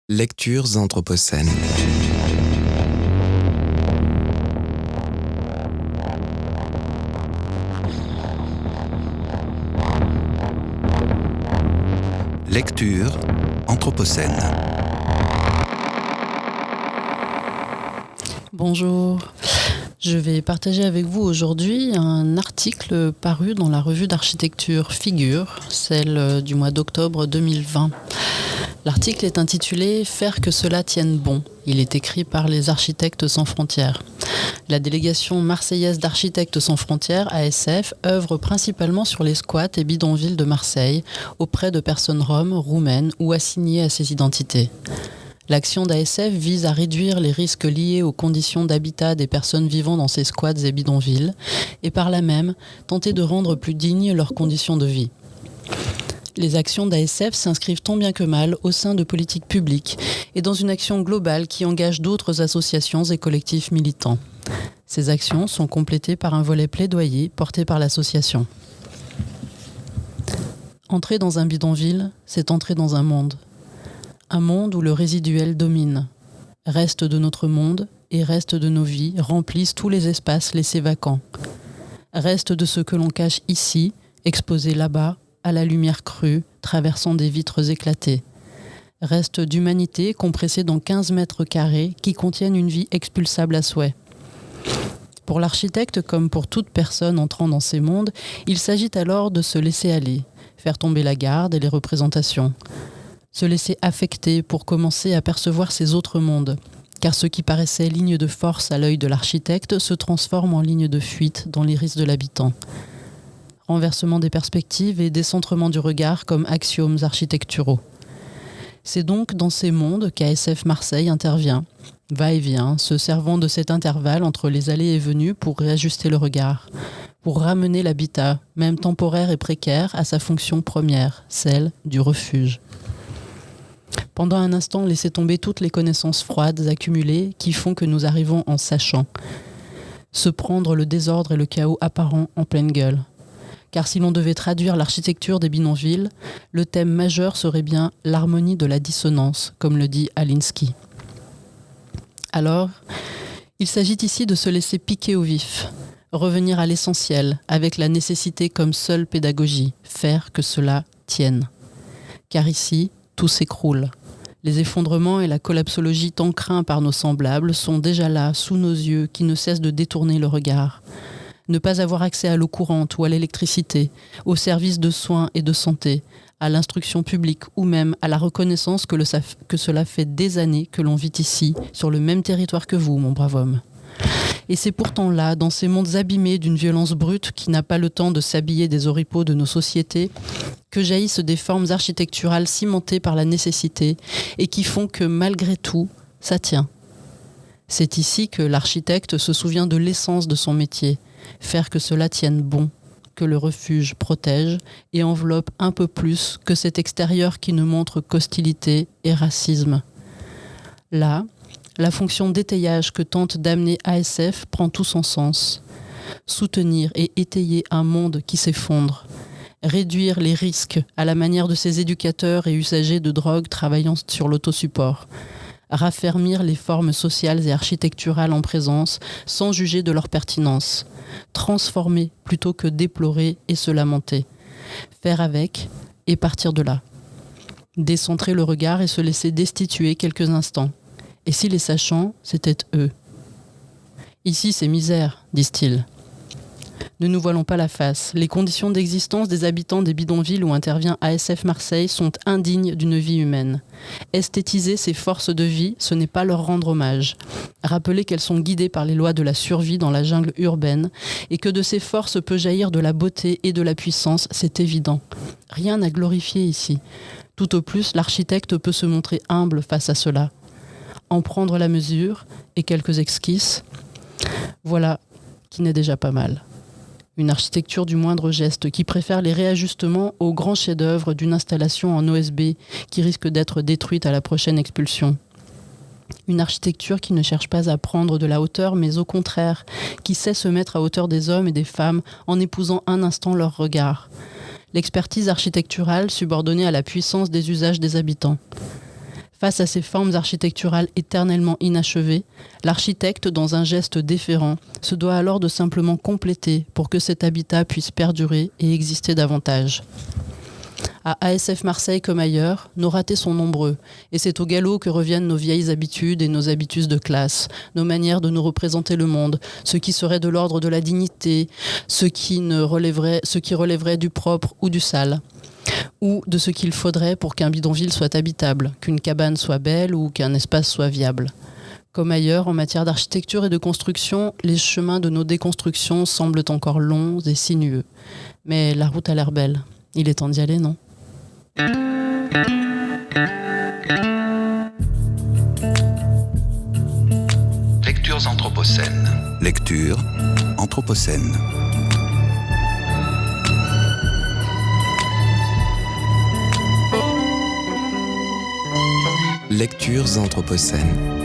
Lectures anthropocènes. Lecture anthropocène. Bonjour, je vais partager avec vous aujourd'hui un article paru dans la revue d'architecture Figure, celle du mois d'octobre 2020. L'article est intitulé « Faire que cela tienne bon ». Il est écrit par les Architectes sans frontières. La délégation marseillaise d'Architectes sans frontières, ASF, œuvre principalement sur les squats et bidonvilles de Marseille, auprès de personnes roms, roumaines ou assignées à ces identités. L'action d'ASF vise à réduire les risques liés aux conditions d'habitat des personnes vivant dans ces squats et bidonvilles, et par là même tenter de rendre plus dignes leurs conditions de vie. Les actions d'ASF s'inscrivent tant bien que mal au sein de politiques publiques et dans une action globale qui engage d'autres associations et collectifs militants. Ces actions sont complétées par un volet plaidoyer porté par l'association. Entrer dans un bidonville, c'est entrer dans un monde. Un monde où le résiduel domine. Reste de notre monde et reste de nos vies remplissent tous les espaces laissés vacants. Reste de ce que l'on cache ici, exposé là-bas, à la lumière crue, traversant des vitres éclatées. Reste d'humanité compressée dans 15 mètres carrés qui contiennent une vie expulsable à souhait. Pour l'architecte, comme pour toute personne entrant dans ces mondes, il s'agit alors de se laisser aller, faire tomber la garde et les représentations. Se laisser affecter pour commencer à percevoir ces autres mondes, car ce qui paraissait ligne de force à l'œil de l'architecte se transforme en ligne de fuite dans l'iris de l'habitant. Renversement des perspectives et décentrement du regard comme axiomes architecturaux. C'est donc dans ces mondes qu'ASF Marseille intervient, va-et-vient, se servant de cet intervalle entre les allées et venues pour réajuster le regard, pour ramener l'habitat, même temporaire et précaire, à sa fonction première, celle du refuge. Pendant un instant, laissez tomber toutes les connaissances froides accumulées qui font que nous arrivons en sachant. Se prendre le désordre et le chaos apparent en pleine gueule. Car si l'on devait traduire l'architecture des bidonvilles, le thème majeur serait bien l'harmonie de la dissonance, comme le dit Alinsky. Alors, il s'agit ici de se laisser piquer au vif, revenir à l'essentiel, avec la nécessité comme seule pédagogie, faire que cela tienne. Car ici, tout s'écroule. Les effondrements et la collapsologie tant craints par nos semblables sont déjà là, sous nos yeux, qui ne cessent de détourner le regard. Ne pas avoir accès à l'eau courante ou à l'électricité, aux services de soins et de santé, à l'instruction publique ou même à la reconnaissance que cela fait des années que l'on vit ici, sur le même territoire que vous, mon brave homme. Et c'est pourtant là, dans ces mondes abîmés d'une violence brute qui n'a pas le temps de s'habiller des oripeaux de nos sociétés, que jaillissent des formes architecturales cimentées par la nécessité et qui font que malgré tout, ça tient. C'est ici que l'architecte se souvient de l'essence de son métier, faire que cela tienne bon, que le refuge protège et enveloppe un peu plus que cet extérieur qui ne montre qu'hostilité et racisme. Là, la fonction d'étayage que tente d'amener ASF prend tout son sens. Soutenir et étayer un monde qui s'effondre. Réduire les risques à la manière de ces éducateurs et usagers de drogue travaillant sur l'autosupport. Raffermir les formes sociales et architecturales en présence sans juger de leur pertinence. Transformer plutôt que déplorer et se lamenter. Faire avec et partir de là. Décentrer le regard et se laisser destituer quelques instants. Et si les sachants, c'était eux. Ici, c'est misère, disent-ils. Ne nous voilons pas la face. Les conditions d'existence des habitants des bidonvilles où intervient ASF Marseille sont indignes d'une vie humaine. Esthétiser ces forces de vie, ce n'est pas leur rendre hommage. Rappeler qu'elles sont guidées par les lois de la survie dans la jungle urbaine et que de ces forces peut jaillir de la beauté et de la puissance, c'est évident. Rien à glorifier ici. Tout au plus, l'architecte peut se montrer humble face à cela. En prendre la mesure et quelques esquisses, voilà qui n'est déjà pas mal. Une architecture du moindre geste qui préfère les réajustements au grand chef-d'œuvre d'une installation en OSB qui risque d'être détruite à la prochaine expulsion. Une architecture qui ne cherche pas à prendre de la hauteur, mais au contraire, qui sait se mettre à hauteur des hommes et des femmes en épousant un instant leur regard. L'expertise architecturale subordonnée à la puissance des usages des habitants. Face à ces formes architecturales éternellement inachevées, l'architecte, dans un geste déférent, se doit alors de simplement compléter pour que cet habitat puisse perdurer et exister davantage. À ASF Marseille comme ailleurs, nos ratés sont nombreux, et c'est au galop que reviennent nos vieilles habitudes et nos habitus de classe, nos manières de nous représenter le monde, ce qui serait de l'ordre de la dignité, ce qui relèverait du propre ou du sale, ou de ce qu'il faudrait pour qu'un bidonville soit habitable, qu'une cabane soit belle ou qu'un espace soit viable. Comme ailleurs, en matière d'architecture et de construction, les chemins de nos déconstructions semblent encore longs et sinueux. Mais la route a l'air belle. Il est temps d'y aller, non ? Lectures anthropocènes. Lecture anthropocène. Lectures anthropocènes.